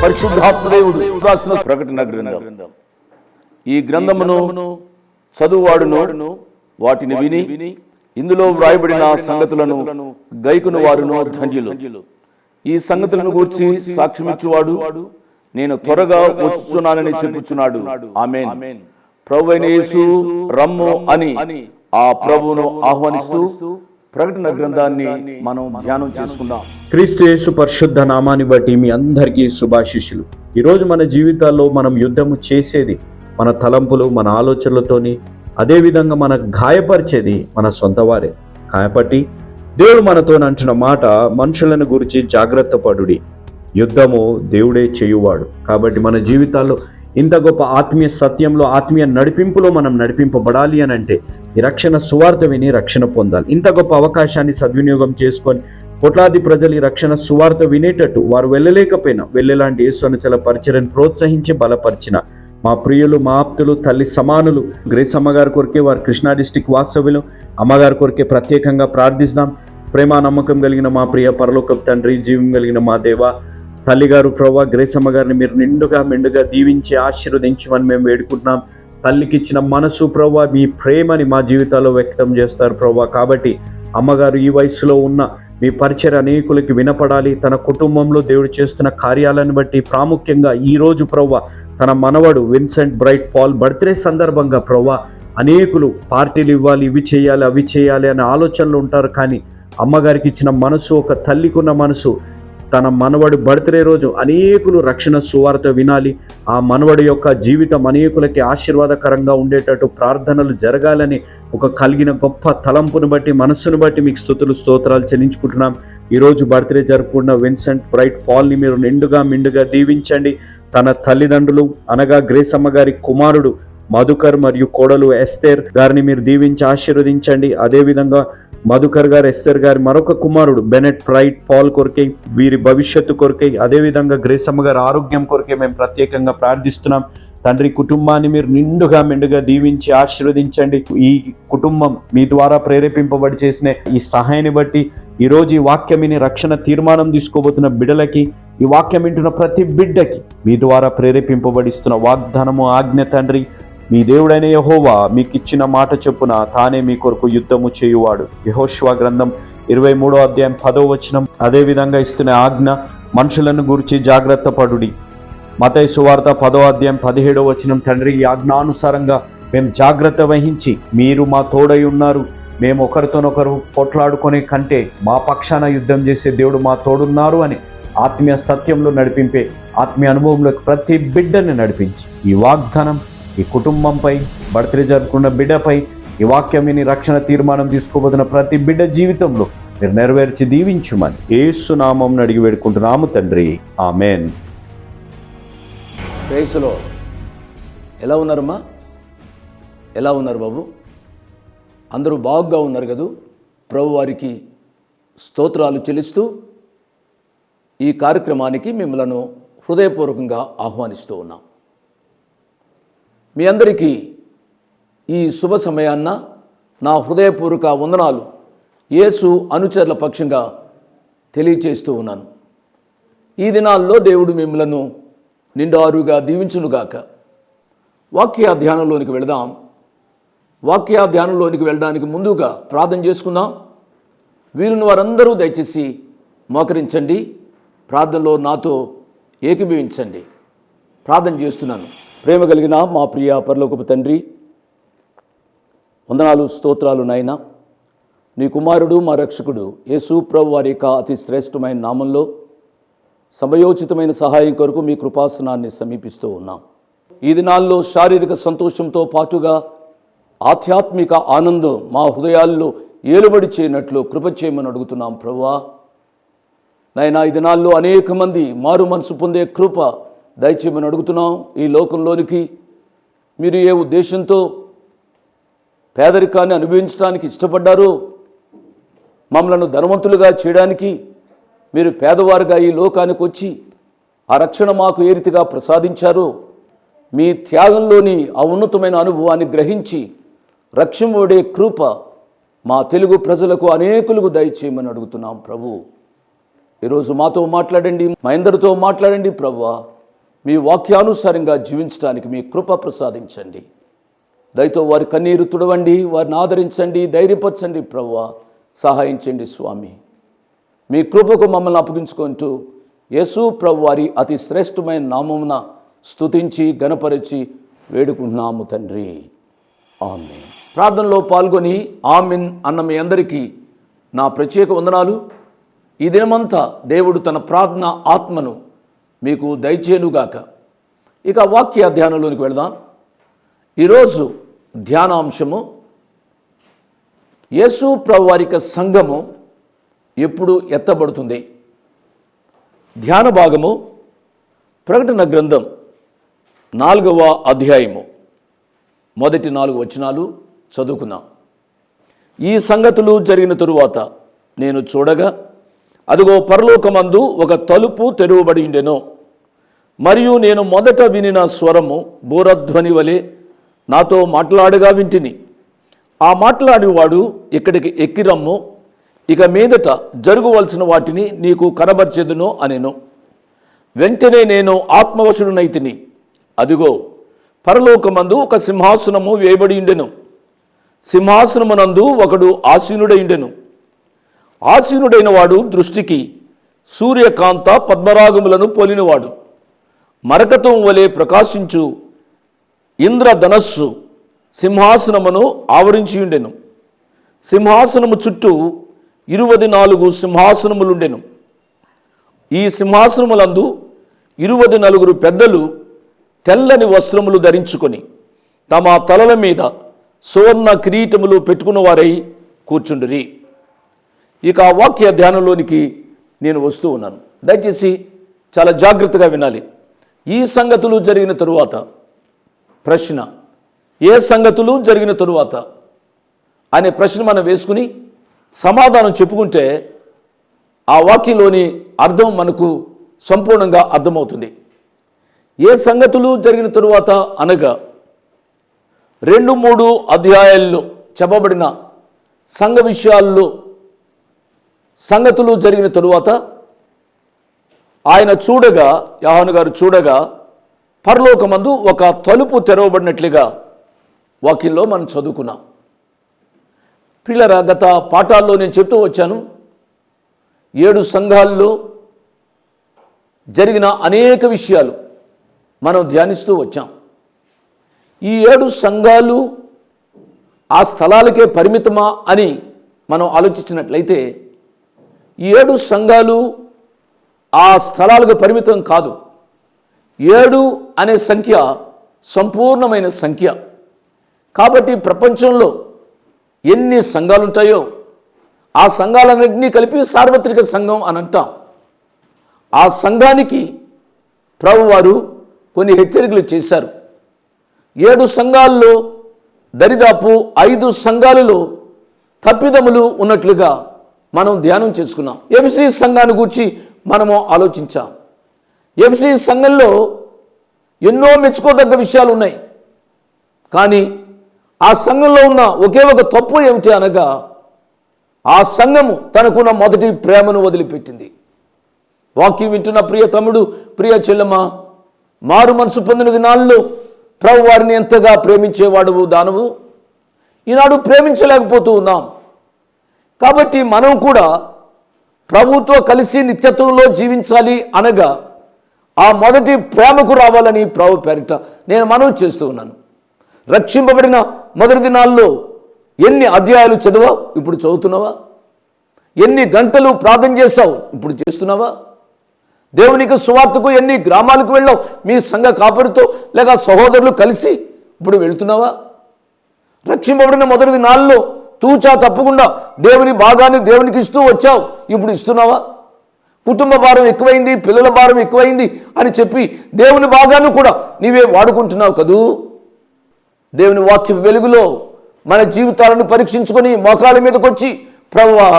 పరిశుద్ధాత్మదేవుడు రాసిన ప్రకటన గ్రంథం. ఈ గ్రంథమును చదువువాడును వాటిని విని ఇందులో వ్రాయబడిన సంగతులను గైకును వారును ధన్యులు. ఈ సంగతులను గూర్చి సాక్ష్యమిచ్చువాడు నేను త్వరగా వచ్చుచున్నానని చెప్పుచున్నాడు. ఆమేన్. ప్రభువైన యేసు రమ్ము అని ఆ ప్రభువును ఆహ్వానిస్తూ ప్రకటన గ్రంథాన్ని మనం ధ్యానం చేసుకుందాం. క్రీస్తు యేసు పరిశుద్ధ నామాన్ని బట్టి మీ అందరికీ శుభాశీస్సులు. ఈరోజు మన జీవితాల్లో మనం యుద్ధము చేసేది మన తలంపులు, మన ఆలోచనలతోని, అదేవిధంగా మన గాయపరిచేది మన సొంత వారే. గాయపట్టి దేవుడు మనతో అంటున్న మాట, మనుషులను గురించి జాగ్రత్త పడుడి, యుద్ధము దేవుడే చేయువాడు. కాబట్టి మన జీవితాల్లో ఇంత గొప్ప ఆత్మీయ సత్యంలో, ఆత్మీయ నడిపింపులో మనం నడిపింపబడాలి అని అంటే ఈ రక్షణ సువార్త విని రక్షణ పొందాలి. ఇంత గొప్ప అవకాశాన్ని సద్వినియోగం చేసుకొని కోట్లాది ప్రజలు ఈ రక్షణ సువార్త వినేటట్టు వారు వెళ్ళలేకపోయినా వెళ్ళేలాంటి యేసునుచల పరిచర్యను ప్రోత్సహించి బలపరిచిన మా ప్రియులు, మా ఆప్తులు, తల్లి సమానులు గ్రేస్ అమ్మగారి కొరికే, వారు కృష్ణా డిస్టిక్ వాస్తవ్యులు అమ్మగారి కొరికే ప్రత్యేకంగా ప్రార్థిస్తాం. ప్రేమ నమ్మకం కలిగిన మా ప్రియ పరలోకపు తండ్రి, జీవం కలిగిన మా దేవ, తల్లిగారు ప్రభా గ్రేస్ అమ్మగారిని మీరు మెండుగా దీవించి ఆశీర్వదించమని మేము వేడుకుంటున్నాం. తల్లికి ఇచ్చిన మనసు ప్రభా, మీ ప్రేమని మా జీవితాల్లో వ్యక్తం చేస్తారు ప్రభా. కాబట్టి అమ్మగారు ఈ వయసులో ఉన్న మీ పరిచర్య అనేకులకి వినపడాలి. తన కుటుంబంలో దేవుడు చేస్తున్న కార్యాలను బట్టి ప్రాముఖ్యంగా ఈరోజు ప్రభా తన మనవడు విన్సెంట్ బ్రైట్ పాల్ బర్త్డే సందర్భంగా ప్రభా అనేకులు పార్టీలు ఇవ్వాలి, ఇవి చేయాలి, అవి చేయాలి అనే ఆలోచనలు ఉంటారు. కానీ అమ్మగారికి ఇచ్చిన మనసు, ఒక తల్లికి ఉన్న మనసు, తన మనవడు బర్త్డే రోజు అనేకులు రక్షణ సువార్త వినాలి, ఆ మనవడి యొక్క జీవితం అనేకులకి ఆశీర్వాదకరంగా ఉండేటట్టు ప్రార్థనలు జరగాలని ఒక కలిగిన గొప్ప తలంపును బట్టి, మనస్సును బట్టి మీకు స్తుతులు స్తోత్రాలు చెల్లించుకుంటున్నాం. ఈరోజు బర్త్డే జరుపుకున్న విన్సెంట్ బ్రైట్ పాల్ని మీరు మెండుగా దీవించండి. తన తల్లిదండ్రులు అనగా గ్రేస్ అమ్మగారి కుమారుడు మధుకర్ మరియు కోడలు ఎస్తేర్ గారిని మీరు దీవించి ఆశీర్వదించండి. అదేవిధంగా మధుకర్ గారు, ఎస్తేర్ గారి మరొక కుమారుడు బెనెట్ బ్రైట్ పాల్ కొరకై, వీరి భవిష్యత్తు కొరకై, అదేవిధంగా గ్రేస్ అమ్మ గారి ఆరోగ్యం కొరకై మేము ప్రత్యేకంగా ప్రార్థిస్తున్నాం. తండ్రి, కుటుంబాన్ని మీరు మెండుగా దీవించి ఆశీర్వదించండి. ఈ కుటుంబం మీ ద్వారా ప్రేరేపింపబడి చేసిన ఈ సహాయాన్ని బట్టి ఈరోజు ఈ వాక్యమిని రక్షణ తీర్మానం తీసుకోబోతున్న బిడ్డలకి, ఈ వాక్యం వింటున్న ప్రతి బిడ్డకి మీ ద్వారా ప్రేరేపింపబడిస్తున్న వాగ్దానము, ఆజ్ఞ తండ్రి, మీ దేవుడైన యెహోవా మీకు ఇచ్చిన మాట చొప్పున తానే మీ కొరకు యుద్ధము చేయువాడు. యెహోషువ గ్రంథం 23వ అధ్యాయం 10వ వచనం అదేవిధంగా ఇస్తున్న ఆజ్ఞ, మనుషులను గురించి జాగ్రత్త పడుడి. మత్తయి సువార్త 10వ అధ్యాయం 17వ వచనం, తండ్రి ఈ ఆజ్ఞానుసారంగా మేము జాగ్రత్త వహించి మీరు మా తోడై ఉన్నారు, మేము ఒకరితోనొకరు పోట్లాడుకునే కంటే మా పక్షాన యుద్ధం చేసే దేవుడు మా తోడున్నారు అని ఆత్మీయ సత్యంలో నడిపింపే, ఆత్మీయ అనుభవంలోకి ప్రతి బిడ్డని నడిపించి ఈ వాగ్దానం ఈ కుటుంబంపై, బర్త్డే జరుపుకున్న బిడ్డపై, ఈ వాక్యమిని రక్షణ తీర్మానం తీసుకోబోతున్న ప్రతి బిడ్డ జీవితంలో మీరు నెరవేర్చి దీవించుమని యేసు నామమున అడిగి వేడుకుంటున్నాము తండ్రి, ఆమేన్. Praise the lord. ఎలా ఉన్నారమ్మా? ఎలా ఉన్నారు బాబు? అందరూ బాగుగా ఉన్నారు కదూ? ప్రభు వారికి స్తోత్రాలు చెల్లిస్తూ ఈ కార్యక్రమానికి మిమ్మల్ని హృదయపూర్వకంగా ఆహ్వానిస్తూ ఉన్నాం. మీ అందరికీ ఈ శుభ సమయాన్న నా హృదయపూర్వక వందనాలు యేసు అనుచరుల పక్షంగా తెలియచేస్తూ ఉన్నాను. ఈ దినాల్లో దేవుడు మిమ్మలను నిండారుగా దీవించునుగాక. వాక్య ధ్యానంలోనికి వెళదాం. వాక్య ధ్యానంలోనికి వెళ్ళడానికి ముందుగా ప్రార్థన చేసుకుందాం. వీరుని వారందరూ దయచేసి మోకరించండి, ప్రార్థనలో నాతో ఏకీభవించండి. ప్రార్థన చేస్తున్నాను. ప్రేమ కలిగిన మా ప్రియ పరలోకపు తండ్రి, వందనాలు, స్తోత్రాలు నాయన. నీ కుమారుడు మా రక్షకుడు యేసు ప్రభు వారి యొక్క అతి శ్రేష్టమైన నామంలో సమయోచితమైన సహాయం కొరకు మీ కృపాసనాన్ని సమీపిస్తూ ఉన్నాం. ఈ దినాల్లో శారీరక సంతోషంతో పాటుగా ఆధ్యాత్మిక ఆనందం మా హృదయాల్లో ఏలుబడి చేయనట్లు కృప చేయమని అడుగుతున్నాం ప్రభువా. నాయనా, ఈ దినాల్లో అనేక మంది మారు మనసు పొందే కృప దయచేయమని అడుగుతున్నాం. ఈ లోకంలోనికి మీరు ఏ ఉద్దేశంతో పేదరికాన్ని అనుభవించడానికి ఇష్టపడ్డారో, మమ్మలను ధనవంతులుగా చేయడానికి మీరు పేదవారుగా ఈ లోకానికి వచ్చి ఆ రక్షణ మాకు ఏ రీతిగా ప్రసాదించారో, మీ త్యాగంలోని ఆ ఉన్నతమైన అనుభవాన్ని గ్రహించి రక్షింపబడే కృప మా తెలుగు ప్రజలకు అనేకులకు దయచేయమని అడుగుతున్నాం ప్రభు. ఈరోజు మాతో మాట్లాడండి, మా అందరితో మాట్లాడండి ప్రభువా. మీ వాక్యానుసారంగా జీవించడానికి మీ కృప ప్రసాదించండి. దయతో వారి కన్నీరు తుడవండి, వారిని ఆదరించండి, ధైర్యపరచండి. ప్రభువా సహాయం చేయండి స్వామి. మీ కృపకు మమ్మల్ని అప్పగించుకుంటూ యేసు ప్రభు వారి అతి శ్రేష్టమైన నామమున స్తుతించి గణపరిచి వేడుకుంటున్నాము తండ్రి. ఆమేన్. ప్రార్థనలో పాల్గొని ఆమేన్ అన్న మీ అందరికీ నా ప్రత్యేక వందనాలు. ఈ దినమంతా దేవుడు తన ప్రార్థన ఆత్మను మీకు దయచేయునుగాక. ఇక వాక్య ధ్యానంలోనికి వెళదాం. ఈరోజు ధ్యానాంశము యేసు ప్రభు వారి సంఘము ఎప్పుడు ఎత్తబడుతుంది. ధ్యాన భాగము ప్రకటన గ్రంథం 4వ అధ్యాయము మొదటి 4 వచనాలు చదువుకుందాం. ఈ సంగతులు జరిగిన తరువాత నేను చూడగా అదిగో పరలోకమందు ఒక తలుపు తెరువబడి ఉండెను. మరియు నేను మొదట వినిన స్వరము బూరధ్వని వలె నాతో మాట్లాడగా వింటిని. ఆ మాట్లాడేవాడు ఇక్కడికి ఎక్కిరమ్ము, ఇక మీదట జరగవలసిన వాటిని నీకు కనబర్చెదను అనెను. వెంటనే నేను ఆత్మవశుడునైతిని. అదిగో పరలోకమందు ఒక సింహాసనము వేయబడి ఉండెను. సింహాసనమునందు ఒకడు ఆసీనుడైండెను. ఆసీనుడైన వాడు దృష్టికి సూర్యకాంత పద్మరాగములను పోలినవాడు. మరకతం వలె ప్రకాశించు ఇంద్రధనస్సు సింహాసనమును ఆవరించి ఉండెను. సింహాసనము చుట్టూ 24 సింహాసనములుండెను. ఈ సింహాసనములందు 24 పెద్దలు తెల్లని వస్త్రములు ధరించుకొని తమ తలల మీద సువర్ణ కిరీటములు పెట్టుకున్న వారై కూర్చుండిరి. ఇక ఆ వాక్య ధ్యానంలోనికి నేను వస్తూ ఉన్నాను. దయచేసి చాలా జాగ్రత్తగా వినాలి. ఈ సంగతులు జరిగిన తరువాత ప్రశ్న, ఏ సంగతులు జరిగిన తరువాత అనే ప్రశ్న మనం వేసుకుని సమాధానం చెప్పుకుంటే ఆ వాక్యంలోని అర్థం మనకు సంపూర్ణంగా అర్థమవుతుంది. ఏ సంగతులు జరిగిన తరువాత అనగా 2-3 అధ్యాయాల్లో చెప్పబడిన సంఘ విషయాల్లో సంగతులు జరిగిన తరువాత ఆయన చూడగా, యోహాను గారు చూడగా పరలోకమందు ఒక తలుపు తెరవబడినట్లుగా వాక్యంలో మనం చదువుకున్నాం. పిల్లరా, గత పాఠాల్లో నేను చెప్తూ వచ్చాను, 7 సంఘాల్లో జరిగిన అనేక విషయాలు మనం ధ్యానిస్తూ వచ్చాం. ఈ 7 సంఘాలు ఆ స్థలాలకే పరిమితమా అని మనం ఆలోచించినట్లయితే ఈ 7 సంఘాలు ఆ స్థలాలకు పరిమితం కాదు. 7 అనే సంఖ్య సంపూర్ణమైన సంఖ్య. కాబట్టి ప్రపంచంలో ఎన్ని సంఘాలు ఉంటాయో ఆ సంఘాలన్నింటినీ కలిపి సార్వత్రిక సంఘం అని అంటాం. ఆ సంఘానికి ప్రభువారు కొన్ని హెచ్చరికలు చేశారు. 7 సంఘాల్లో దరిదాపు 5 సంఘాలలో తప్పిదములు ఉన్నట్లుగా మనం ధ్యానం చేసుకున్నాం. ఎఫ్సీ సంఘాన్ని గురించి మనము ఆలోచించాం. ఎఫ్సీ సంఘంలో ఎన్నో మెచ్చుకోదగ్గ విషయాలు ఉన్నాయి. కానీ ఆ సంఘంలో ఉన్న ఒకే ఒక తప్పు ఏమిటి అనగా ఆ సంఘము తనకున్న మొదటి ప్రేమను వదిలిపెట్టింది. వాక్యం వింటున్న ప్రియ తమ్ముడు, ప్రియ చెల్లెమ్మ, మారు మనసు పొందిన దినాల్లో ప్రభు వారిని ఎంతగా ప్రేమించేవాడు దానవు ఈనాడు ప్రేమించలేకపోతూ ఉన్నాం. కాబట్టి మనం కూడా ప్రభుతో కలిసి నిత్యత్వంలో జీవించాలి అనగా ఆ మొదటి ప్రేమకు రావాలని ప్రభు పేరిట నేను మనవి చేస్తూ ఉన్నాను. రక్షింపబడిన మొదటి దినాల్లో ఎన్ని అధ్యాయాలు చదివావు? ఇప్పుడు చదువుతున్నావా? ఎన్ని గంటలు ప్రార్థన చేస్తావు? ఇప్పుడు చేస్తున్నావా? దేవునికి సువార్తకు ఎన్ని గ్రామాలకు వెళ్ళావు? మీ సంఘ కాపరితో లేక సహోదరులు కలిసి ఇప్పుడు వెళుతున్నావా? రక్షింపబడిన మొదటి దినాల్లో తూచా తప్పకుండా దేవుని భాగాన్ని దేవునికి ఇస్తూ వచ్చావు. ఇప్పుడు ఇస్తున్నావా? కుటుంబ భారం ఎక్కువైంది, పిల్లల భారం ఎక్కువైంది అని చెప్పి దేవుని భాగాన్ని కూడా నీవే వాడుకుంటున్నావు కదూ. దేవుని వాక్య వెలుగులో మన జీవితాలను పరీక్షించుకొని మోకాళ్ళ మీదకి వచ్చి, ప్రభువా,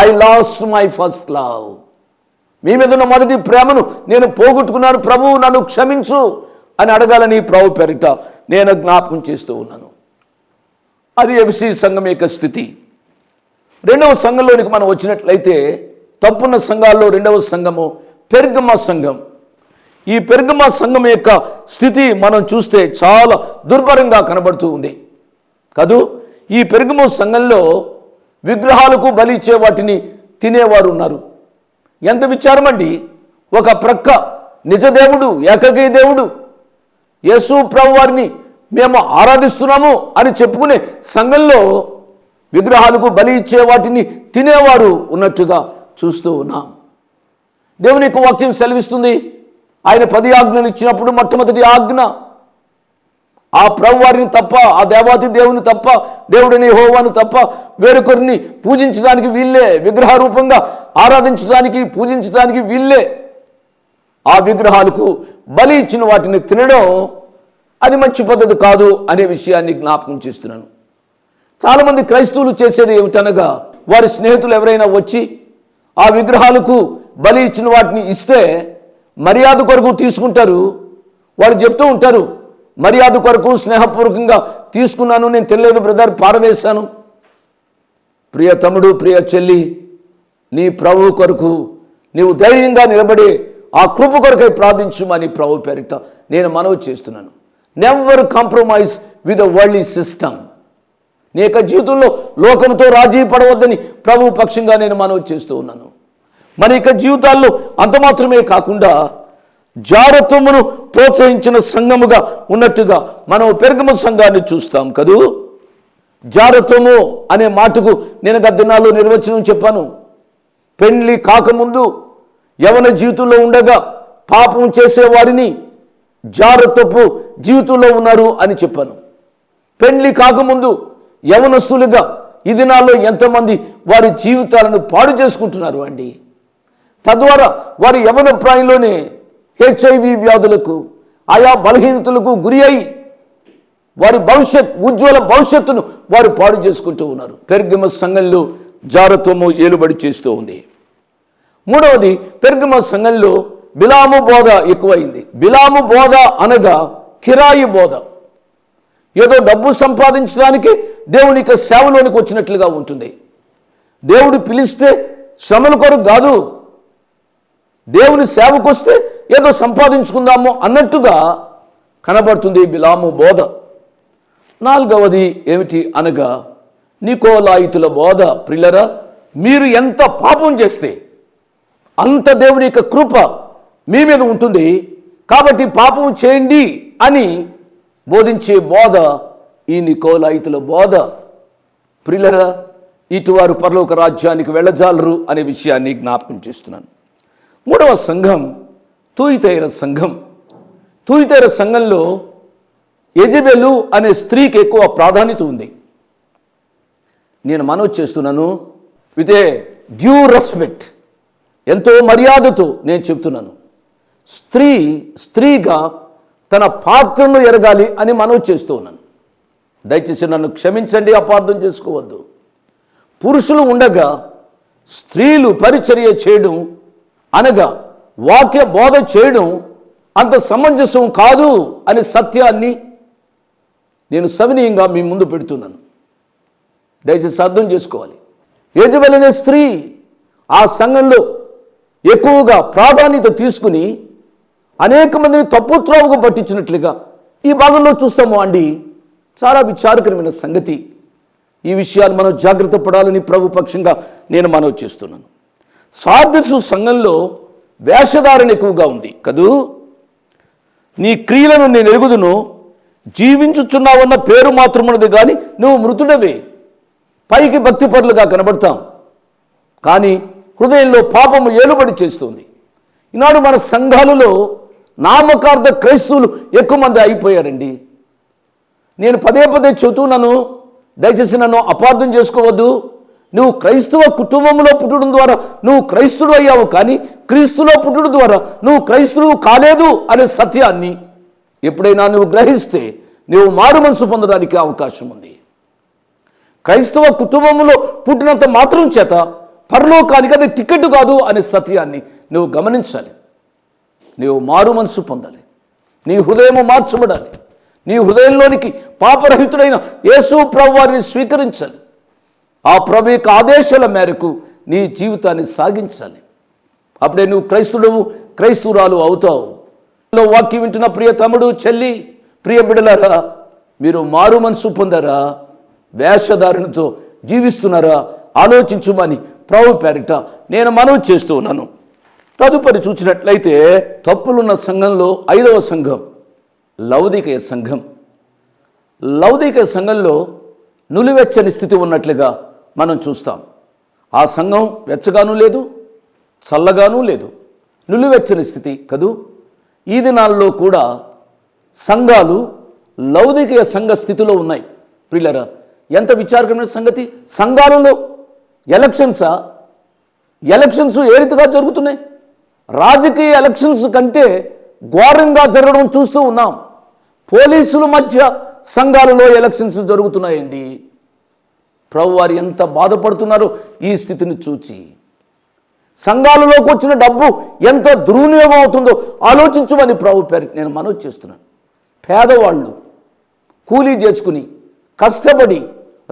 I lost my first love, మీ మీద ఉన్న మొదటి ప్రేమను నేను పోగొట్టుకున్నాను, ప్రభువు నన్ను క్షమించు అని అడగాలని ప్రభు పేరిట నేను జ్ఞాపకం చేస్తూ ఉన్నాను. అది ఎఫ్సీ సంఘం యొక్క స్థితి. రెండవ సంఘంలోనికి మనం వచ్చినట్లయితే తప్పున్న సంఘాల్లో రెండవ సంఘము పెర్గమ సంఘం. ఈ పెర్గమ సంఘం యొక్క స్థితి మనం చూస్తే చాలా దుర్భరంగా కనబడుతూ ఉంది కదూ. ఈ పెర్గమ సంఘంలో విగ్రహాలకు బలి ఇచ్చే వాటిని తినేవారు ఉన్నారు. ఎంత విచారం అండి. ఒక ప్రక్క నిజదేవుడు, ఏకైక దేవుడు యేసు ప్రభు వారిని మేము ఆరాధిస్తున్నాము అని చెప్పుకునే సంఘంలో విగ్రహాలకు బలి ఇచ్చే వాటిని తినేవారు ఉన్నట్టుగా చూస్తూ ఉన్నాం. దేవుని యొక్క వాక్యం సెలవిస్తుంది, ఆయన 10 ఆజ్ఞలు ఇచ్చినప్పుడు మొట్టమొదటి ఆజ్ఞ ఆ ప్రభు వారిని తప్ప, ఆ దేవాతి దేవుని తప్ప, దేవుడిని యెహోవాను తప్ప వేరొకరిని పూజించడానికి వీళ్ళే, విగ్రహ రూపంగా ఆరాధించడానికి పూజించడానికి వీళ్ళే. ఆ విగ్రహాలకు బలి ఇచ్చిన వాటిని తినడం అది మంచి పద్ధతి కాదు అనే విషయాన్ని జ్ఞాపకం చేస్తున్నాను. చాలామంది క్రైస్తవులు చేసేది ఏమిటనగా, వారి స్నేహితులు ఎవరైనా వచ్చి ఆ విగ్రహాలకు బలి ఇచ్చిన వాటిని ఇస్తే మర్యాద కొరకు తీసుకుంటారు. వాళ్ళు చెప్తూ ఉంటారు, మర్యాద కొరకు స్నేహపూర్వకంగా తీసుకున్నాను, నేను తెలియదు బ్రదర్, పారవేశాను. ప్రియ తమ్ముడు, ప్రియ చెల్లి, నీ ప్రభు కొరకు నీవు ధైర్యంగా నిలబడి ఆ కృప కొరకై ప్రార్థించుమని ప్రభు పేరిట నేను మనవి చేస్తున్నాను. Never compromise with the worldly system. నీ యొక్క జీవితంలో లోకంతో రాజీ పడవద్దని ప్రభు పక్షంగా నేను మనవి చేస్తూ ఉన్నాను. మన యొక్క జీవితాల్లో అంత మాత్రమే కాకుండా జారత్వమును ప్రోత్సహించిన సంఘముగా ఉన్నట్టుగా మనం పెర్గమ సంఘాన్ని చూస్తాం కదూ. జారత్వము అనే మాటకు నేను గత దినాల్లో నిర్వచనం చెప్పాను. పెళ్లి కాకముందు యవన జీవితంలో ఉండగా పాపం చేసేవారిని జారత్వపు జీవితంలో ఉన్నారు అని చెప్పాను. పెళ్లి కాకముందు యవనస్తులుగా ఈ దినాల్లో ఎంతమంది వారి జీవితాలను పాడు చేసుకుంటున్నారు అండి. తద్వారా వారి యవన ప్రాయంలోనే HIV వ్యాధులకు, ఆయా బలహీనతలకు గురి అయి వారి ఉజ్వల భవిష్యత్తును వారు పాడు చేసుకుంటూ ఉన్నారు. పెర్గమ సంఘంలో జారత్వము ఏలుబడి చేస్తూ ఉంది. మూడవది, పెర్గమ సంఘంలో బిలాము బోధ ఎక్కువైంది. బిలాము బోధ అనగా కిరాయి బోధ. ఏదో డబ్బు సంపాదించడానికి దేవుని యొక్క సేవలోనికి వచ్చినట్లుగా ఉంటుంది. దేవుడు పిలిస్తే శ్రమల కొరకు కాదు, దేవుని సేవకు వస్తే ఏదో సంపాదించుకుందాము అన్నట్టుగా కనబడుతుంది బిలాము బోధ. నాలుగవది ఏమిటి అనగా నికోలాయితుల బోధ. ప్రియులారా, మీరు ఎంత పాపం చేస్తే అంత దేవుని యొక్క కృప మీ మీద ఉంటుంది కాబట్టి పాపం చేయండి అని బోధించే బోధ ఈ నికోలాయితుల బోధ. ప్రియులారా, ఇటువారు పరలోక రాజ్యానికి వెళ్ళజాలరు అనే విషయాన్ని జ్ఞాపకం చేస్తున్నాను. మూడవ సంఘం తూయితైర సంఘం. తూయితైర సంఘంలో యెజబెలు అనే స్త్రీకి ఎక్కువ ప్రాధాన్యత ఉంది. నేను మనవి చేస్తున్నాను, విత్ ఏ డ్యూ రెస్పెక్ట్, ఎంతో మర్యాదతో నేను చెప్తున్నాను. స్త్రీగా తన పాత్రను ఎరగాలి అని మనవి చేస్తూ ఉన్నాను. దయచేసి నన్ను క్షమించండి, అపార్థం చేసుకోవద్దు. పురుషులు ఉండగా స్త్రీలు పరిచర్య చేయడం అనగా వాక్య బోధ చేయడం అంత సమంజసం కాదు అనే సత్యాన్ని నేను సవినీయంగా మీ ముందు పెడుతున్నాను. దయచేసి అర్థం చేసుకోవాలి. యెజబెలు అనే స్త్రీ ఆ సంఘంలో ఎక్కువగా ప్రాధాన్యత తీసుకుని అనేక మందిని తప్పుత్రోవకు పట్టించినట్లుగా ఈ భాగంలో చూస్తాము అండి. చాలా విచారకరమైన సంగతి. ఈ విషయాలు మనం జాగ్రత్త పడాలని ప్రభు పక్షంగా నేను మనవి చేస్తున్నాను. సార్దీసు సంఘంలో వేషధారణ ఎక్కువగా ఉంది కదూ. నీ క్రియలను నేను ఎరుగుదును, జీవించుచున్నావన్న పేరు మాత్రమున్నది కానీ నువ్వు మృతుడవే. పైకి భక్తిపరులుగా కనబడతాం కానీ హృదయంలో పాపము ఏలుబడి చేస్తుంది. ఈనాడు మన సంఘాలలో నామకార్థ క్రైస్తవులు ఎక్కువ మంది అయిపోయారండి. నేను పదే చెబుతున్నాను, దయచేసి నన్ను అపార్థం చేసుకోవద్దు. నువ్వు క్రైస్తవ కుటుంబంలో పుట్టడం ద్వారా నువ్వు క్రైస్తుడు అయ్యావు, కానీ క్రీస్తులో పుట్టడం ద్వారా నువ్వు క్రైస్తువు కాలేదు అనే సత్యాన్ని ఎప్పుడైనా నువ్వు గ్రహిస్తే నువ్వు మారు మనసు పొందడానికి అవకాశం ఉంది. క్రైస్తవ కుటుంబంలో పుట్టినంత మాత్రం చేత పరలోకానికి అది టికెట్ కాదు అనే సత్యాన్ని నువ్వు గమనించాలి. నీవు మారు మనసు పొందాలి. నీ హృదయము మార్చబడాలి. నీ హృదయంలోనికి పాపరహితుడైన యేసు ప్రభు వారిని స్వీకరించాలి. ఆ ప్రభు యొక్క ఆదేశాల మేరకు నీ జీవితాన్ని సాగించాలి. అప్పుడే నువ్వు క్రైస్తురాలు అవుతావు. వాక్యం వింటున్న ప్రియ తమ్ముడు, చెల్లి, ప్రియ బిడ్డలారా, మీరు మారు మనసు పొందారా? వేషధారణతో జీవిస్తున్నారా? ఆలోచించుమని ప్రభు పేరిట నేను మనవి చేస్తూ ఉన్నాను. తదుపరి చూసినట్లయితే తప్పులున్న సంఘంలో 5వ సంఘం లౌదికయ సంఘం. లౌదికయ సంఘంలో నులివెచ్చని స్థితి ఉన్నట్లుగా మనం చూస్తాం. ఆ సంఘం వెచ్చగానూ లేదు, చల్లగానూ లేదు, నులివెచ్చని స్థితి కదూ. ఈ దినాల్లో కూడా సంఘాలు లౌదికయ సంఘ స్థితిలో ఉన్నాయి. ప్రియులారా, ఎంత విచారకరమైన సంగతి! సంఘాలలో ఎలక్షన్స్ ఏ రీతిగా జరుగుతున్నాయి? రాజకీయ ఎలక్షన్స్ కంటే ఘోరంగా జరగడం చూస్తూ ఉన్నాం. పోలీసుల మధ్య సంఘాలలో ఎలక్షన్స్ జరుగుతున్నాయండి. ప్రభు వారు ఎంత బాధపడుతున్నారో ఈ స్థితిని చూచి. సంఘాలలోకి వచ్చిన డబ్బు ఎంత దుర్వినియోగం అవుతుందో ఆలోచించమని ప్రభు పేరు నేను మనవి చేస్తున్నాను. పేదవాళ్ళు కూలీ చేసుకుని, కష్టపడి,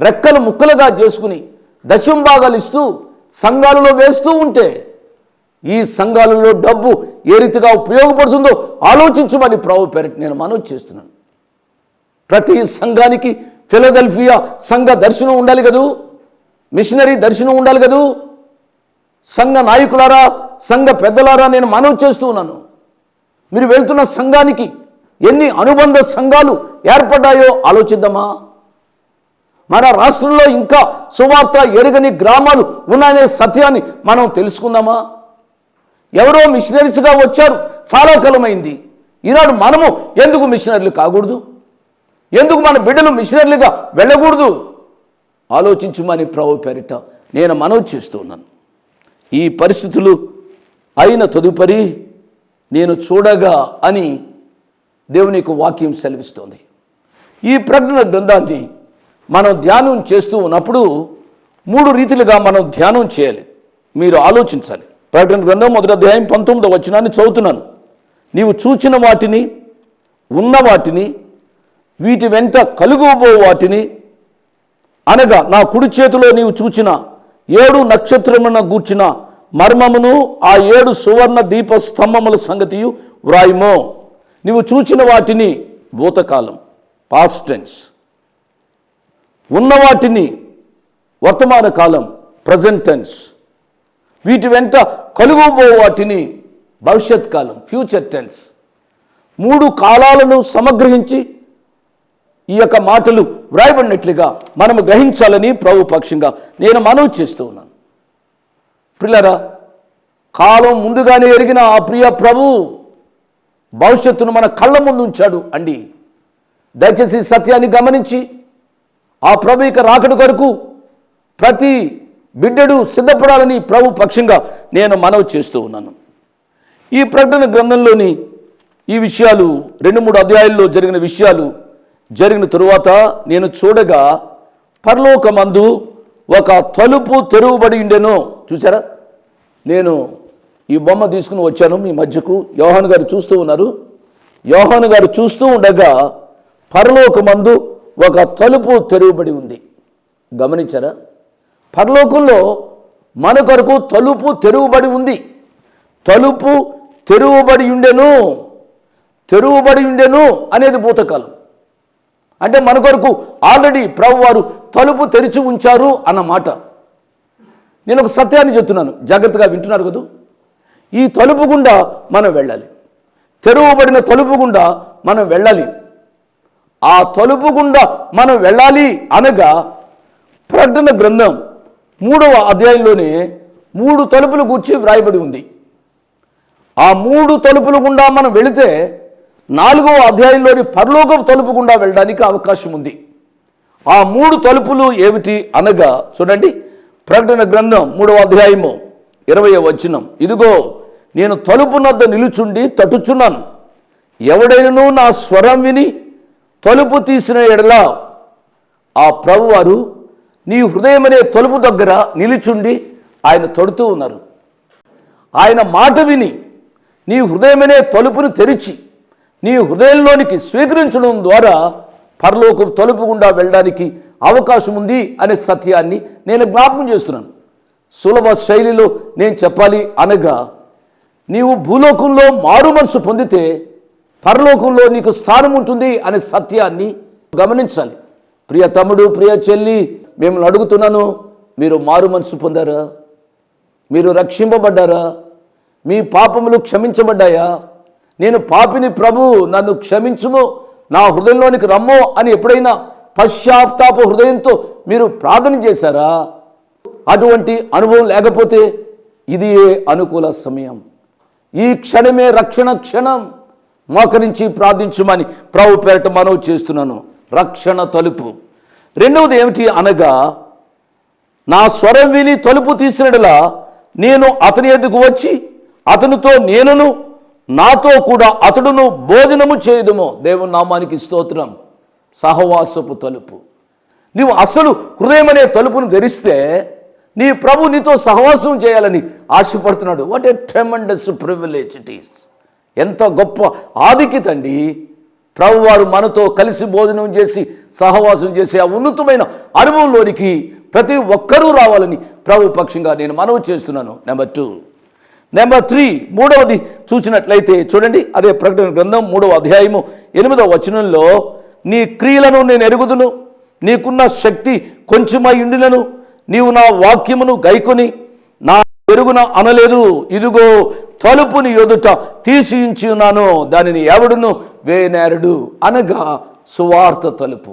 రెక్కలు ముక్కలుగా చేసుకుని దశం భాగాలు ఇస్తూ సంఘాలలో వేస్తూ ఉంటే ఈ సంఘాలలో డబ్బు ఏ రీతిగా ఉపయోగపడుతుందో ఆలోచించమని ప్రభు పేరు నేను మనవి చేస్తున్నాను. ప్రతి సంఘానికి ఫిలదెల్ఫియా సంఘ దర్శనం ఉండాలి కదూ, మిషనరీ దర్శనం ఉండాలి కదూ. సంఘ నాయకులారా, సంఘ పెద్దలారా, నేను మనవి చేస్తూ ఉన్నాను. మీరు వెళ్తున్న సంఘానికి ఎన్ని అనుబంధ సంఘాలు ఏర్పడ్డాయో ఆలోచిద్దామా? మన రాష్ట్రంలో ఇంకా సువార్త ఎరుగని గ్రామాలు ఉన్నాయనే సత్యాన్ని మనం తెలుసుకుందామా? ఎవరో మిషనరీస్గా వచ్చారు, చాలా కాలమైంది. ఈనాడు మనము ఎందుకు మిషనరీలు కాకూడదు? ఎందుకు మన బిడ్డలు మిషనరీలుగా వెళ్ళకూడదు? ఆలోచించమని ప్రభు పేరిట నేను మనవి చేస్తూ ఉన్నాను. ఈ పరిస్థితులు అయిన తదుపరి నేను చూడగా అని దేవుని యొక్క వాక్యం సెలవిస్తోంది. ఈ ప్రకటన గ్రంథాన్ని మనం ధ్యానం చేస్తూ ఉన్నప్పుడు 3 రీతిలుగా మనం ధ్యానం చేయాలి. మీరు ఆలోచించాలి. ప్రకటన గ్రంథం 1వ అధ్యాయం 19వ వచనాన్ని చదువుతున్నాను. నీవు చూచిన వాటిని, ఉన్న వాటిని, వీటి వెంట కలుగుబో వాటిని, అనగా నా కుడి చేతిలో నీవు చూచిన 7 నక్షత్రమున గూర్చిన మర్మమును, ఆ 7 సువర్ణ దీప స్తంభముల సంగతియు వ్రాయుమో. నీవు చూచిన వాటిని భూతకాలం, పాస్ట్ టెన్స్, ఉన్న వాటిని వర్తమాన కాలం, ప్రజెంట్ టెన్స్, వీటి వెంట కలుగుబో వాటిని భవిష్యత్ కాలం, ఫ్యూచర్ టెన్స్. 3 కాలాలను సమగ్రహించి ఈ యొక్క మాటలు వ్రాయబడినట్లుగా మనము గ్రహించాలని ప్రభు పక్షంగా నేను మనవి చేస్తూ ఉన్నాను. ప్రియులారా, కాలం ముందుగానే ఎరిగిన ఆ ప్రియ ప్రభు భవిష్యత్తును మన కళ్ళ ముందు ఉంచాడు అండి. దయచేసి సత్యాన్ని గమనించి ఆ ప్రభు ఇక రాకడ కొరకు ప్రతి బిడ్డడు సిద్ధపడాలని ప్రభు పక్షంగా నేను మనవి చేస్తూ ఉన్నాను. ఈ ప్రకటన గ్రంథంలోని ఈ విషయాలు 2-3 అధ్యాయాల్లో జరిగిన విషయాలు జరిగిన తరువాత నేను చూడగా పరలోకమందు ఒక తలుపు తెరువబడి ఉండెను. చూసారా? నేను ఈ బొమ్మ తీసుకుని వచ్చాను మీ మధ్యకు. యోహాను గారు చూస్తూ ఉన్నారు. యోహాను గారు చూస్తూ ఉండగా పరలోకమందు ఒక తలుపు తెరువబడి ఉంది. గమనించారా? పరలోకంలో మన కొరకు తలుపు తెరువబడి ఉంది. తలుపు తెరువబడి ఉండెను. తెరువబడి ఉండెను అనేది భూతకాలం. అంటే మన కొరకు ఆల్రెడీ ప్రభు వారు తలుపు తెరిచి ఉంచారు అన్నమాట. నేను ఒక సత్యాన్ని చెప్తున్నాను, జాగ్రత్తగా వింటున్నారు కదా. ఈ తలుపు గుండా మనం వెళ్ళాలి. తెరువబడిన తలుపు గుండా మనం వెళ్ళాలి. ఆ తలుపు గుండా మనం వెళ్ళాలి అనగా ప్రకటన గ్రంథం 3వ అధ్యాయంలోనే 3 తలుపులు గూర్చి వ్రాయబడి ఉంది. ఆ 3 తలుపుల గుండా మనం వెళితే 4వ అధ్యాయంలోని పరలోకపు తలుపు గుండా వెళ్ళడానికి అవకాశం ఉంది. ఆ 3 తలుపులు ఏమిటి అనగా చూడండి, ప్రకటన గ్రంథం 3వ అధ్యాయము 20వ వచనం. ఇదిగో నేను తలుపు నద్ద నిలుచుండి తట్టుచున్నాను. ఎవడైనను నా స్వరం విని తలుపు తీసిన ఎడల ఆ ప్రభువారు నీ హృదయం అనే తలుపు దగ్గర నిలుచుండి ఆయన తడుతూ ఉన్నారు. ఆయన మాట విని నీ హృదయం అనే తలుపును తెరిచి నీ హృదయంలోనికి స్వీకరించడం ద్వారా పరలోకపు తలుపు గుండా వెళ్ళడానికి అవకాశం ఉంది అనే సత్యాన్ని నేను జ్ఞాపకం చేస్తున్నాను. సులభ శైలిలో నేను చెప్పాలి అనగా, నీవు భూలోకంలో మారు మనసు పొందితే పరలోకంలో నీకు స్థానం ఉంటుంది అనే సత్యాన్ని గమనించాలి. ప్రియ తమ్ముడు, ప్రియ చెల్లి, మిమ్మల్ని అడుగుతున్నాను, మీరు మారు మనసు పొందారా? మీరు రక్షింపబడ్డారా? మీ పాపములు క్షమించబడ్డాయా? నేను పాపిని ప్రభు, నన్ను క్షమించుము, నా హృదయంలోనికి రమ్మో అని ఎప్పుడైనా పశ్చాత్తాప హృదయంతో మీరు ప్రార్థన చేశారా? అటువంటి అనుభవం లేకపోతే ఇది అనుకూల సమయం. ఈ క్షణమే రక్షణ క్షణం. మోకరించి ప్రార్థించమని ప్రభు పేరట మనవి చేస్తున్నాను. రక్షణ తలుపు. రెండవది ఏమిటి అనగా, నా స్వరం విని తలుపు తీసినట్లా నేను అతని ఎదుగు వచ్చి అతనితో నేనును నాతో కూడా అతడును భోజనము చేయుదుము. దేవుని నామానికి స్తోత్రం. సహవాసపు తలుపు. నీవు అసలు హృదయం అనే తలుపును తెరిస్తే నీ ప్రభు నీతో సహవాసం చేయాలని ఆశపడుతున్నాడు. What a tremendous privilege it is. ఎంత గొప్ప ఆధిక్యత అండి. ప్రభు వారు మనతో కలిసి భోజనం చేసి సహవాసం చేసి ఆ ఉన్నతమైన అనుభవంలోనికి ప్రతి ఒక్కరూ రావాలని ప్రభు పక్షంగా నేను మనవి చేస్తున్నాను. నెంబర్ 2. నెంబర్ 3, మూడవది చూసినట్లయితే చూడండి, అదే ప్రకటన గ్రంథం 3వ అధ్యాయము 8వ వచనంలో, నీ క్రియలను నేను ఎరుగుదును, నీకున్న శక్తి కొంచెమై ఉండినను నీవు నా వాక్యమును గైకొని నా ఎరుగున అనలేదు. ఇదిగో తలుపుని ఎదుట తీసి ఉంచి ఉన్నాను, దానిని ఎవడును వేనేరడు. అనగా సువార్త తలుపు.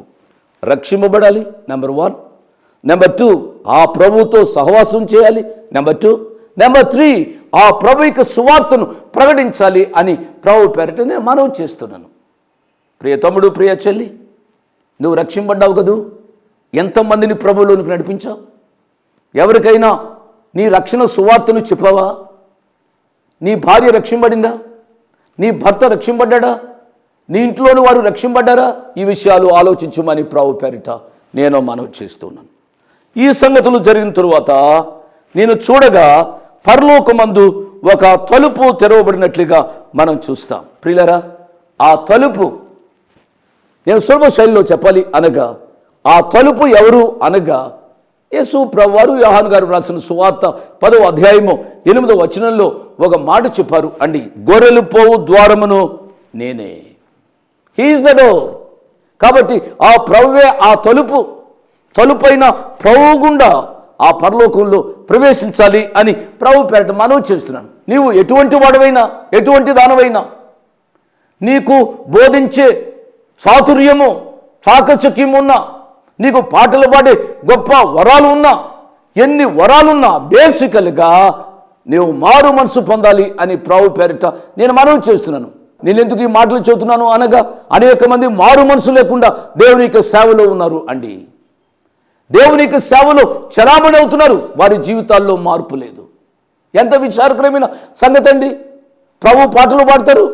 రక్షింపబడాలి, నెంబర్ 1. నెంబర్ 2, ఆ ప్రభువుతో సహవాసం చేయాలి, నెంబర్ 2. నెంబర్ 3, ఆ ప్రభు యొక్క సువార్తను ప్రకటించాలి అని ప్రభు పేరట నేను మనవి చేస్తున్నాను. ప్రియ తమ్ముడు, ప్రియ చెల్లి, నువ్వు రక్షింపడ్డావు కదూ. ఎంతమందిని ప్రభువులోనికి నడిపించావు? ఎవరికైనా నీ రక్షణ సువార్తను చెప్పావా? నీ భార్య రక్షింపబడిందా? నీ భర్త రక్షింపడ్డా? నీ ఇంట్లోని వారు రక్షింపడ్డారా? ఈ విషయాలు ఆలోచించమని ప్రభు పేరిట నేను మనవి చేస్తున్నాను. ఈ సంగతులు జరిగిన తరువాత నేను చూడగా పరలోకమందు ఒక తలుపు తెరవబడినట్లుగా మనం చూస్తాం. ప్రియులారా, ఆ తలుపు నేను సులభ శైలిలో చెప్పాలి అనగా, ఆ తలుపు ఎవరు అనగా, యేసు ప్రభువారు యోహాను గారు రాసిన సువార్త 10వ అధ్యాయము 8వ వచనంలో ఒక మాట చెప్పారు అండి. గొర్రెలు పోవు ద్వారమును నేనే. He is the door. కాబట్టి ఆ ప్రభువే ఆ తలుపు. తలుపైన ప్రభు గుండా ఆ పరలోకంలో ప్రవేశించాలి అని ప్రభు పేరట మనవి చేస్తున్నాను. నీవు ఎటువంటి వాడవైనా, ఎటువంటి దానవైనా, నీకు బోధించే చాతుర్యము, చాకచక్యము ఉన్నా, నీకు పాటలు పాడే గొప్ప వరాలు ఉన్నా, ఎన్ని వరాలున్నా, బేసికల్గా నీవు మారు మనసు పొందాలి అని ప్రభు పేరిట నేను మనవి చేస్తున్నాను. నేను ఎందుకు ఈ మాటలు చెబుతున్నాను అనగా, అనేక మంది మారు మనసు లేకుండా దేవుని యొక్క సేవలో ఉన్నారు అండి. దేవుని యొక్క సేవలో చలామణి అవుతున్నారు, వారి జీవితాల్లో మార్పు లేదు. ఎంత విచారకరమైన సంగతి అండి. ప్రభు పాటలు పాడతారు,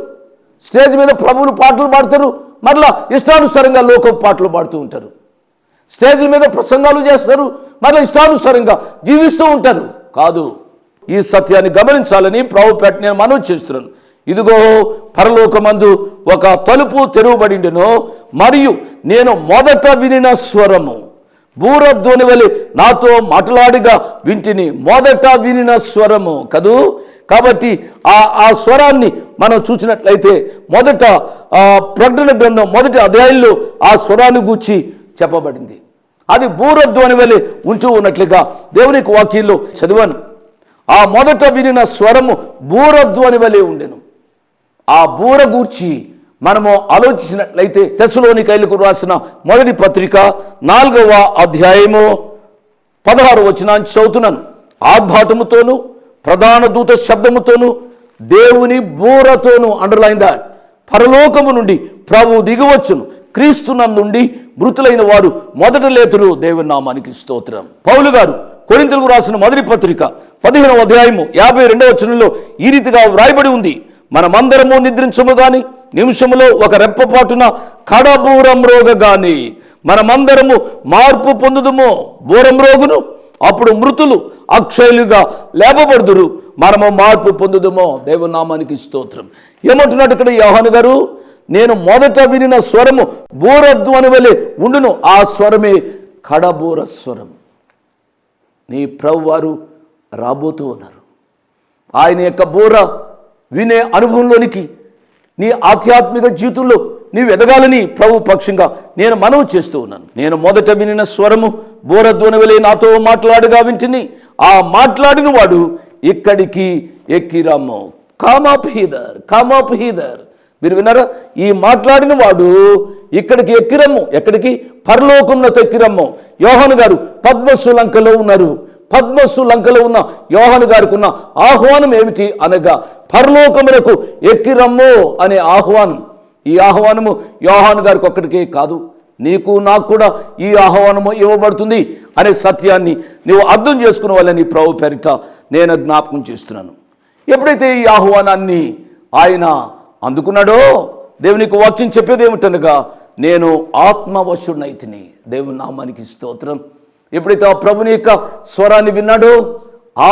స్టేజ్ మీద ప్రభువులు పాటలు పాడతారు, మరలా ఇష్టానుసారంగా లోక పాటలు పాడుతూ ఉంటారు. స్టేజ్ల మీద ప్రసంగాలు చేస్తారు, మరలా ఇష్టానుసారంగా జీవిస్తూ ఉంటారు. కాదు, ఈ సత్యాన్ని గమనించాలని ప్రభు పేట నేను మనవి చేస్తున్నాను. ఇదిగో పరలోకమందు ఒక తలుపు తెరవబడిండెను, మరియు నేను మొదట వినిన స్వరము బూరధ్వని వలె నాతో మాట్లాడిగా వింటిని. మొదట వినిన స్వరము కదూ. కాబట్టి ఆ స్వరాన్ని మనం చూసినట్లయితే మొదట ప్రకటన గ్రంథం 1వ అధ్యాయంలో ఆ స్వరాన్ని గూర్చి చెప్పబడింది. అది బూరధ్వని వలె ఉంటూ ఉన్నట్లుగా దేవునికి వాక్యంలో చదివాను. ఆ మొదట వినిన స్వరము బూరధ్వని వలె ఉండెను. ఆ బూర గూర్చి మనము ఆలోచించినట్లయితే తెస్సలోనికైలకు రాసిన మొదటి పత్రిక 4వ అధ్యాయము 16వ వచనాన్ని చదువుతున్నాను. ఆర్భాటముతోను ప్రధాన దూత శబ్దముతోను దేవుని బూరతోను, అండర్లైన్ దాట్, పరలోకము నుండి ప్రభు దిగివచ్చును, క్రీస్తునందుండి మృతులైన వారు మొదట లేతురు. దేవుని నామానికి స్తోత్రం. పౌలు గారు కొరింథీయులకు రాసిన మొదటి పత్రిక 15వ అధ్యాయము 52వ వచనంలో ఈ రీతిగా వ్రాయబడి ఉంది, మనమందరము నిద్రించము గాని నిమిషములో ఒక రెప్పపాటున కడబూరం రోగ గాని మనమందరము మార్పు పొందుదుము. బూరం రోగును, అప్పుడు మృతులు అక్షయులుగా లేపబడుదురు, మనము మార్పు పొందుదుము. దేవుని నామానికి స్తోత్రం. ఏమంటున్నాడు ఇక్కడ యోహాను గారు? నేను మొదట వినిన స్వరము బూరధ్వని వలె ఉండును. ఆ స్వరమే కడబూర స్వరము. నీ ప్రభు వారు రాబోతూ ఉన్నారు. ఆయన యొక్క బూర వినే అనుభవంలోనికి నీ ఆధ్యాత్మిక జీవితంలో నీవు ఎదగాలని ప్రభు పక్షంగా నేను మనవి చేస్తూ ఉన్నాను. నేను మొదట వినిన స్వరము బోరధ్వని వలె నాతో మాట్లాడగా వింటిని. ఆ మాట్లాడిన వాడు ఇక్కడికి ఎక్కిరమ్ము. కామప్ హీదర్. మీరు విన్నారా? ఈ మాట్లాడిన వాడు ఇక్కడికి ఎక్కిరమ్ము. ఎక్కడికి? పరలోకమునకు ఎక్కిరమ్ము. యోహాను గారు పద్మస్సు లంకలో ఉన్నారు. పద్మస్సు లంకలో ఉన్న యోహాను గారికి ఉన్న ఆహ్వానం ఏమిటి అనగా పరలోకమునకు ఎక్కిరమ్ము అనే ఆహ్వానం. ఈ ఆహ్వానము యోహాను గారికి ఒక్కడికే కాదు, నీకు నాకు కూడా ఈ ఆహ్వానము ఇవ్వబడుతుంది అనే సత్యాన్ని నీవు అర్థం చేసుకునే వాళ్ళని ప్రభు పేరిట నేను జ్ఞాపకం చేస్తున్నాను. ఎప్పుడైతే ఈ ఆహ్వానాన్ని ఆయన అందుకున్నాడో, దేవునికి వాక్యం చెప్పేది ఏమిటనగా నేను ఆత్మవశుడైతిని. దేవుని నామానికి స్తోత్రం. ఎప్పుడైతే ఆ ప్రభుని యొక్క స్వరాన్ని విన్నాడో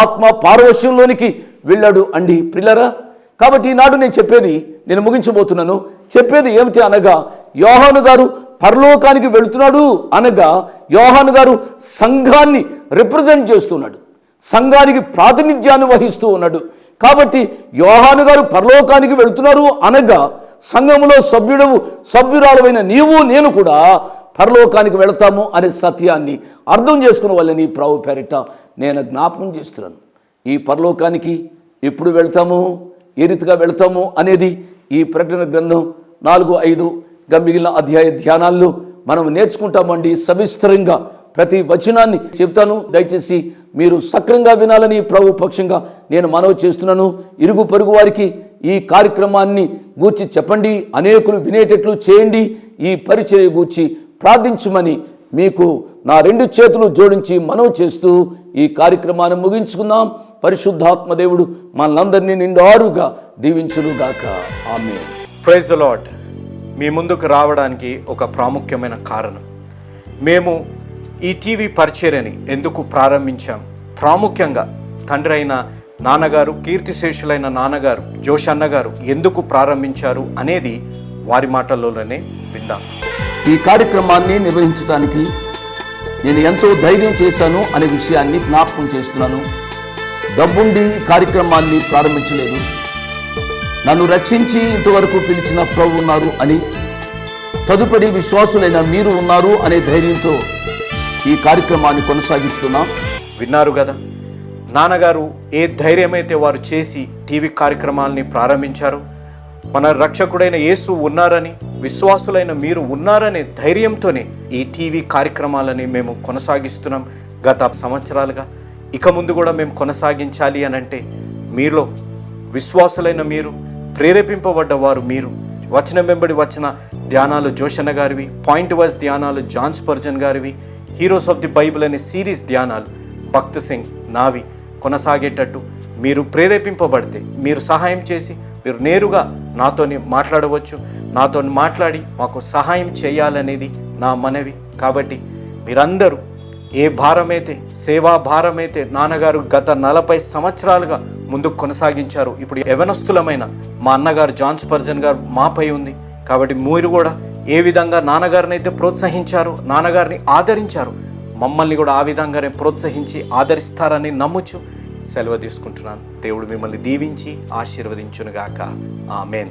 ఆత్మ పారవశ్యంలోనికి వెళ్ళాడు అండి ప్రియులారా. కాబట్టి ఈనాడు నేను ముగించబోతున్నాను. చెప్పేది ఏమిటి అనగా యోహాను గారు పరలోకానికి వెళుతున్నాడు అనగా యోహాను గారు సంఘాన్ని రిప్రజెంట్ చేస్తున్నాడు, సంఘానికి ప్రాతినిధ్యాన్ని వహిస్తూ ఉన్నాడు. కాబట్టి యోహాను గారు పరలోకానికి వెళుతున్నారు అనగా సంఘములో సభ్యురాలైన నీవు నేను కూడా పరలోకానికి వెళతాము అనే సత్యాన్ని అర్థం చేసుకున్న వాళ్ళని ప్రభు పేరిట నేను జ్ఞాపకం చేస్తున్నాను. ఈ పరలోకానికి ఎప్పుడు వెళ్తాము, ఏ రీతిగా వెళతాము అనేది ఈ ప్రకటన గ్రంథం 4-5గా మిగిలిన అధ్యాయ ధ్యానాల్లో మనం నేర్చుకుంటామండి. సవిస్తరంగా ప్రతి వచనాన్ని చెప్తాను. దయచేసి మీరు సక్రంగా వినాలని ప్రభు పక్షంగా నేను మనవి చేస్తున్నాను. ఇరుగు పొరుగు వారికి ఈ కార్యక్రమాన్ని గూర్చి చెప్పండి, అనేకులు వినేటట్లు చేయండి. ఈ పరిచర్య గూర్చి ప్రార్థించమని మీకు నా 2 చేతులు జోడించి మనవి చేస్తూ ఈ కార్యక్రమాన్ని ముగించుకుందాం. పరిశుద్ధాత్మ దేవుడు మనందరినీ నిండారుగా దీవించునుగాక. ఆమేన్. Praise the Lord. మీ ముందుకు రావడానికి ఒక ప్రాముఖ్యమైన కారణం, మేము ఈ టీవీ పరిచర్యని ఎందుకు ప్రారంభించాం, ప్రాముఖ్యంగా తండ్రి అయిన నాన్నగారు, కీర్తిశేషులైన నాన్నగారు జోషన్న గారు ఎందుకు ప్రారంభించారు అనేది వారి మాటల్లోనే విందాం. ఈ కార్యక్రమాన్ని నిర్వహించడానికి నేను ఎంతో ధైర్యం చేశాను అనే విషయాన్ని జ్ఞాపకం చేస్తున్నాను. డబ్బుండి ఈ కార్యక్రమాన్ని ప్రారంభించలేదు. నన్ను రక్షించి ఇంతవరకు పిలిచిన ప్రభు ఉన్నారు అని, తదుపరి విశ్వాసులైన మీరు ఉన్నారు అనే ధైర్యంతో ఈ కార్యక్రమాన్ని కొనసాగిస్తున్నాం. విన్నారు కదా, నాన్నగారు ఏ ధైర్యమైతే వారు చేసి టీవీ కార్యక్రమాలని ప్రారంభించారు. మన రక్షకుడైన యేసు ఉన్నారని, విశ్వాసులైన మీరు ఉన్నారనే ధైర్యంతోనే ఈ టీవీ కార్యక్రమాలని మేము కొనసాగిస్తున్నాం గత సంవత్సరాలుగా. ఇక ముందు కూడా మేము కొనసాగించాలి అని అంటే మీలో విశ్వాసులైన మీరు, ప్రేరేపింపబడ్డవారు మీరు, వచనం వెంబడి వచ్చిన ధ్యానాలు జోషన్న గారివి, పాయింట్ వైజ్ ధ్యానాలు జాన్ స్పర్జన్ గారివి, హీరోస్ ఆఫ్ ది బైబిల్ అనే సిరీస్ ధ్యానాలు భక్త్ సింగ్ నావి కొనసాగేటట్టు మీరు ప్రేరేపింపబడితే, మీరు సహాయం చేసి మీరు నేరుగా నాతోని మాట్లాడవచ్చు. నాతో మాట్లాడి మాకు సహాయం చేయాలనేది నా మనవి. కాబట్టి మీరందరూ ఏ భారమైతే, సేవా భారమైతే నాన్నగారు గత 40 సంవత్సరాలుగా ముందుకు కొనసాగించారు, ఇప్పుడు యవనస్తులమైన మా అన్నగారు జాన్ స్పర్జన్ గారు మాపై ఉంది. కాబట్టి మీరు కూడా ఏ విధంగా నాన్నగారిని అయితే ప్రోత్సహించారు, నాన్నగారిని ఆదరించారు, మమ్మల్ని కూడా ఆ విధంగానే ప్రోత్సహించి ఆదరిస్తారని నమ్ముచు సెలవు తీసుకుంటున్నాను. దేవుడు మిమ్మల్ని దీవించి ఆశీర్వదించునుగాక. ఆమేన్.